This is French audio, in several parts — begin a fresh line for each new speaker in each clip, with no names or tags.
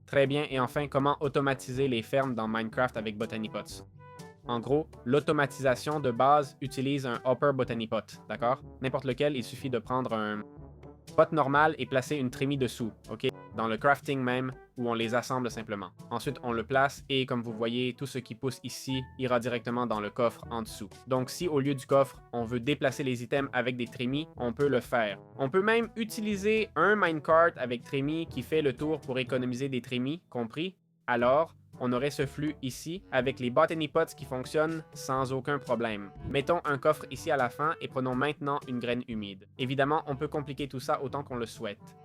Très bien, et enfin, comment automatiser les fermes dans Minecraft avec Botanipots? En gros, l'automatisation de base utilise un Hopper Botanipot, d'accord? N'importe lequel, il suffit de prendre un pot normal et placer une trémie dessous, ok? Dans le crafting même, où on les assemble simplement. Ensuite, on le place et comme vous voyez, tout ce qui pousse ici ira directement dans le coffre en dessous. Donc si au lieu du coffre, on veut déplacer les items avec des trémies, on peut le faire. On peut même utiliser un minecart avec trémies qui fait le tour pour économiser des trémies, compris? Alors, on aurait ce flux ici avec les Botanipots qui fonctionnent sans aucun problème. Mettons un coffre ici à la fin et prenons maintenant une graine humide. Évidemment, on peut compliquer tout ça autant qu'on le souhaite.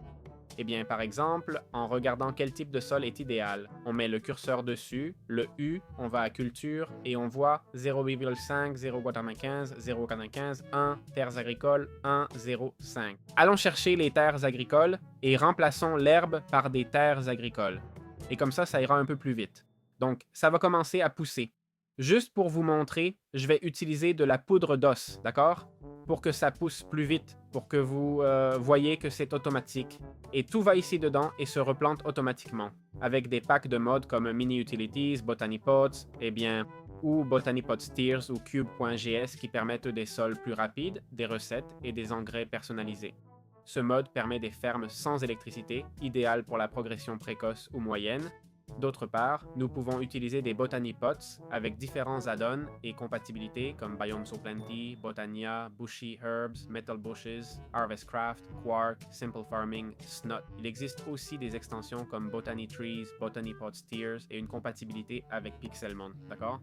Eh bien, par exemple, en regardant quel type de sol est idéal, on met le curseur dessus, le U, on va à culture et on voit 0,5, 0,95, 0,95, 1, terres agricoles, 1, 0, 5. Allons chercher les terres agricoles et remplaçons l'herbe par des terres agricoles. Et comme ça ira un peu plus vite. Donc, ça va commencer à pousser. Juste pour vous montrer, je vais utiliser de la poudre d'os, d'accord? Pour que ça pousse plus vite, pour que vous voyez que c'est automatique. Et tout va ici dedans et se replante automatiquement, avec des packs de modes comme Mini Utilities, Botanipots, ou Botanipot Steers ou Cube.js qui permettent des sols plus rapides, des recettes et des engrais personnalisés. Ce mode permet des fermes sans électricité, idéales pour la progression précoce ou moyenne. D'autre part, nous pouvons utiliser des Botanipots avec différents add-ons et compatibilités comme Biome So Plenty, Botania, Bushy Herbs, Metal Bushes, Harvestcraft, Quark, Simple Farming, Snot. Il existe aussi des extensions comme Botany Trees, Botanipot Steers et une compatibilité avec Pixelmon, d'accord?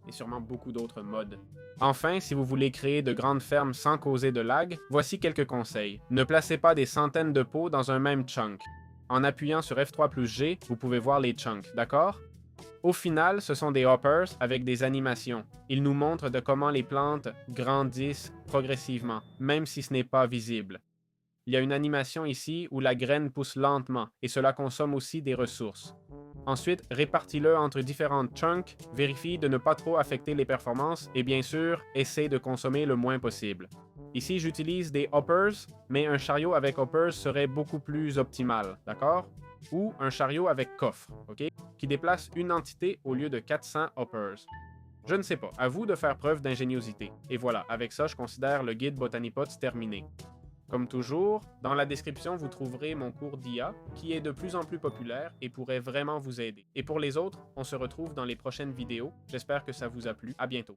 Et sûrement beaucoup d'autres modes. Enfin, si vous voulez créer de grandes fermes sans causer de lag, voici quelques conseils. Ne placez pas des centaines de pots dans un même chunk. En appuyant sur F3 plus G, vous pouvez voir les chunks, d'accord? Au final, ce sont des hoppers avec des animations. Ils nous montrent de comment les plantes grandissent progressivement, même si ce n'est pas visible. Il y a une animation ici où la graine pousse lentement et cela consomme aussi des ressources. Ensuite, répartis-le entre différentes chunks, vérifie de ne pas trop affecter les performances et bien sûr, essaie de consommer le moins possible. Ici, j'utilise des hoppers, mais un chariot avec hoppers serait beaucoup plus optimal, d'accord? Ou un chariot avec coffre, ok? Qui déplace une entité au lieu de 400 hoppers. Je ne sais pas, à vous de faire preuve d'ingéniosité. Et voilà, avec ça, je considère le guide Botanipots terminé. Comme toujours, dans la description, vous trouverez mon cours d'IA qui est de plus en plus populaire et pourrait vraiment vous aider. Et pour les autres, on se retrouve dans les prochaines vidéos. J'espère que ça vous a plu. À bientôt.